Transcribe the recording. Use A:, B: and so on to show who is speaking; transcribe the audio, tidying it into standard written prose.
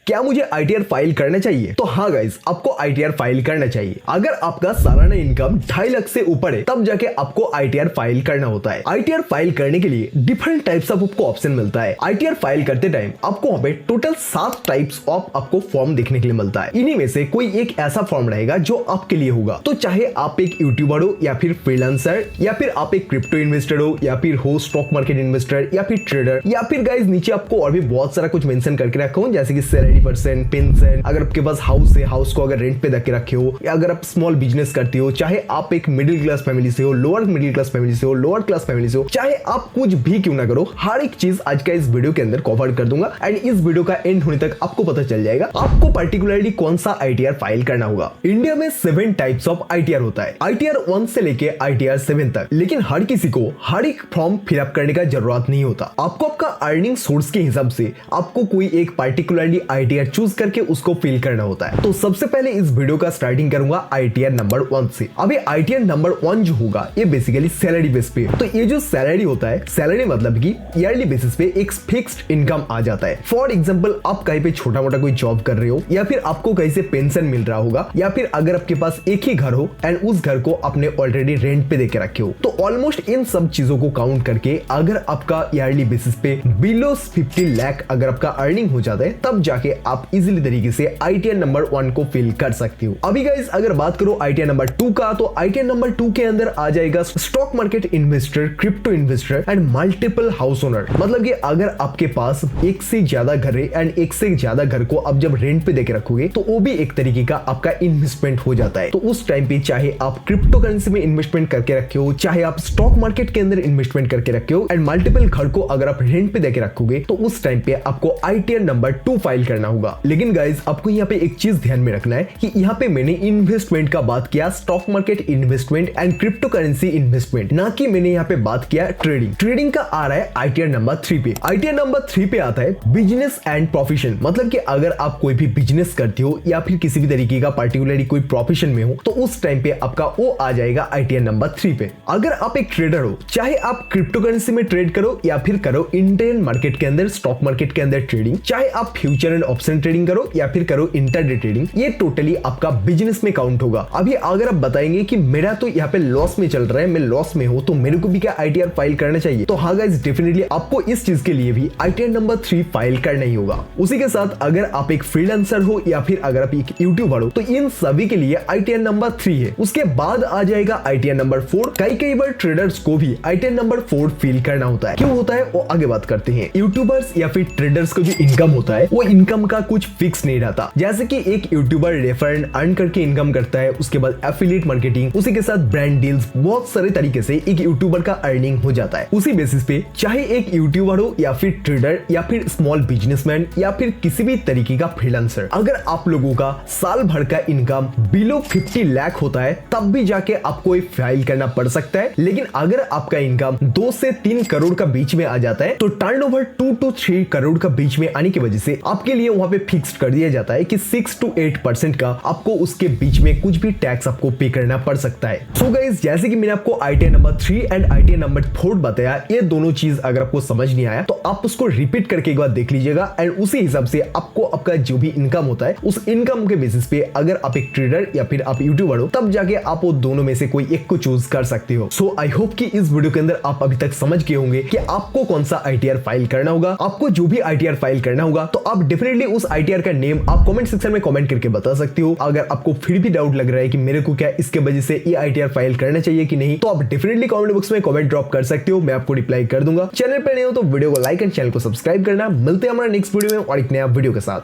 A: क्या मुझे ITR file करना चाहिए? तो हाँ गाइस, आपको आईटीआर फाइल करना चाहिए। अगर आपका सालाना इनकम 2.5 लाख से ऊपर है तब जाके आपको आईटीआर फाइल करना होता है। आईटीआर फाइल करने के लिए डिफरेंट टाइप्स ऑफ आपको ऑप्शन मिलता है। आईटीआर फाइल करते टाइम आपको वहाँ पे टोटल 7 टाइप्स ऑफ आपको फॉर्म देखने के लिए मिलता है। इन्हीं में से कोई एक ऐसा फॉर्म रहेगा जो आपके लिए होगा। तो चाहे आप एक यूट्यूबर हो या फिर फ्रीलांसर या फिर आप एक क्रिप्टो इन्वेस्टर हो या फिर हो स्टॉक मार्केट इन्वेस्टर या फिर ट्रेडर या फिर गाइस नीचे आपको और भी बहुत सारा कुछ मेंशन करके रखा हूं, जैसे कि सैलरी परसेंट, पेंशन, अगर आपके पास हाउस है हाउस को अगर रेंट पे रख के रखे हो, या अगर आप स्मॉल बिजनेस करते हो, चाहे आप एक मिडिल क्लास फैमिली से हो, लोअर मिडिल क्लास फैमिली से हो, लोअर क्लास फैमिली से हो, चाहे आप कुछ भी क्यों ना करो, हर एक चीज आज का इस वीडियो के अंदर कवर कर दूंगा। एंड इस वीडियो का एंड होने तक आपको पता चल जाएगा आपको पर्टिकुलरली कौन सा आईटीआर फाइल करना होगा। इंडिया में 7 टाइप्स ऑफ आईटीआर होता है, आईटीआर 1 से लेके आईटीआर 7 तक। लेकिन हर किसी को हर एक फॉर्म फिलअप करने का जरूरत नहीं होता। आपको आपका अर्निंग सोर्स के हिसाब से आपको कोई एक पर्टिकुलरली आईटीआर चूज करके उसको फिल करना होता है। तो सबसे पहले इस वीडियो का स्टार्टिंग करूंगा आईटीआर नंबर 1 से। अभी आईटीआर नंबर 1 जो होगा ये बेसिकली सैलरी बेस पे। तो ये जो सैलरी होता है, सैलरी मतलब कि ईयरली बेसिस पे एक फिक्स्ड इनकम आ जाता है। फॉर एग्जांपल आप कहीं पे छोटा मोटा कोई जॉब कर रहे हो या फिर आपको कहीं से पेंशन मिल रहा होगा या फिर अगर आपके पास एक ही घर हो एंड उस घर को आपने ऑलरेडी रेंट पे देके रखे हो, तो ऑलमोस्ट इन सब चीजों को काउंट करके अगर आपका ईयरली बेसिस पे बिलो 50 लाख अगर आपका अर्निंग हो जाता है तब जाके आप इजीली तरीके से आईटीआर नंबर 1 को फिल कर सकते हो। अभी गाइस अगर बात करो आईटीआर नंबर 2 का, तो आईटीआर नंबर 2 के अंदर आ जाएगा stock market investor, crypto investor and multiple house owner. मतलब कि अगर आपके पास एक से ज्यादा घर है एंड एक से ज्यादा घर को आप जब रेंट पे देके रखोगे तो वो भी एक तरीके का आपका इन्वेस्टमेंट हो जाता है। तो उस टाइम पे चाहे आप क्रिप्टो करेंसी में इन्वेस्टमेंट करके रखे हो, चाहे आप स्टॉक मार्केट के अंदर इन्वेस्टमेंट करके रखे हो एंड मल्टीपल घर को अगर आप रेंट पे देके रखोगे तो उस टाइम पे आपको आईटीआर नंबर 2 फाइल करना होगा। लेकिन गाइस आपको यहाँ पे एक चीज ध्यान में रखना है कि यहाँ पे मैंने इन्वेस्टमेंट का बात किया, stock market investment and crypto currency investment, ना कि मैंने यहाँ पे बात किया ट्रेडिंग। ट्रेडिंग का आ रहा है आईटीआर नंबर 3 पे। आईटीआर नंबर 3 पे आता है बिजनेस एंड प्रोफेशन। मतलब कि अगर आप कोई भी बिजनेस करते हो या फिर किसी भी तरीके का पार्टिकुलरली कोई प्रोफेशन में हो तो उस टाइम पे आपका वो आ जाएगा आईटीआर नंबर 3 पे। अगर आप एक ट्रेडर हो, चाहे आप क्रिप्टो करेंसी में ट्रेड करो या फिर करो इंडियन मार्केट के अंदर, स्टॉक मार्केट के अंदर ट्रेडिंग, चाहे आप फ्यूचर एंड ऑप्शन ट्रेडिंग करो या फिर करो इंटरडे ट्रेडिंग, ये टोटली आपका बिजनेस में काउंट होगा। अभी अगर आप बताएंगे कि मेरा तो यहाँ पे लॉस में चल रहा है, मैं लॉस में हूँ, तो मेरे को भी क्या आईटीआर फाइल करना चाहिए? तो हाँ गाइस, डेफिनेटली आपको इस चीज के लिए भी आईटीआर नंबर 3 फाइल करना ही होगा। उसी के साथ अगर आप एक फ्रीलांसर हो या फिर अगर आप एक यूट्यूबर हो तो इन सभी के लिए आईटीआर नंबर 3 है। उसके बाद आ जाएगा आईटीआर नंबर 4। कई बार ट्रेडर्स को भी आईटीआर नंबर 4 फिल करना होता है। क्यों होता है वो आगे बात करते हैं। यूट्यूबर्स या फिर ट्रेडर्स को जो इनकम होता है वो इनकम का कुछ फिक्स नहीं रहता। जैसे कि एक यूट्यूबर रेफरेंस अर्न करके इनकम करता है, उसके बाद एफिलिएट मार्केटिंग, उसी के साथ ब्रांड डील्स, बहुत सारे तरीके से एक यूट्यूबर का अर्निंग हो जाता है। उसी बेसिस पे चाहे एक यूट्यूबर हो या फिर ट्रेडर या फिर स्मॉल बिजनेसमैन या फिर किसी भी तरीके का फ्रीलांसर, अगर आप लोगों का साल भर का इनकम बिलो 50 लाख होता है तब भी जाके आपको एक फाइल करना पड़ सकता है। लेकिन अगर आपका इनकम 2 से 3 करोड़ का बीच में आ जाता है तो टर्नओवर 2 to 3 करोड़ का बीच में आने की वजह से आपके लिए वहां पे फिक्स्ड कर दिया जाता है कि 6 to 8% का आपको उसके बीच में कुछ भी टैक्स आपको पे करना पड़ सकता है। सो गाइस, जैसे कि मैंने आपको ITR number 3 and ITR number 4 बताया, ये दोनों चीज अगर आपको समझ नहीं आया तो आप उसको रिपीट करके एक बार देख लीजिएगा एंड उसी हिसाब से आपको आपका जो भी इनकम होता है उस इनकम के बेसिस पे अगर आप एक ट्रेडर या फिर आप यूट्यूबर हो तब जाके आप वो दोनों में से कोई एक को चूज कर सकते हो। सो आई होप कि इस वीडियो के अंदर आप अभी तक समझ गए होंगे कि आपको कौन सा आईटीआर फाइल करना होगा। आपको जो भी आईटीआर फाइल करना होगा तो आप डेफिनेटली उस आईटीआर का नेम आप कमेंट सेक्शन में कमेंट करके बता सकते हो। अगर आपको फिर भी डाउट लग रहा है कि मेरे को क्या इसके वजह से ये आईटीआर फाइल करना चाहिए कि नहीं, तो आप डेफिनेटली कमेंट बॉक्स में कमेंट ड्रॉप कर सकते हो, मैं आपको रिप्लाई कर दूंगा। चैनल पर नए हो तो वीडियो को लाइक एंड चैनल को सब्सक्राइब करना। मिलते हैं हमारे नेक्स्ट वीडियो में और एक नया वीडियो के साथ।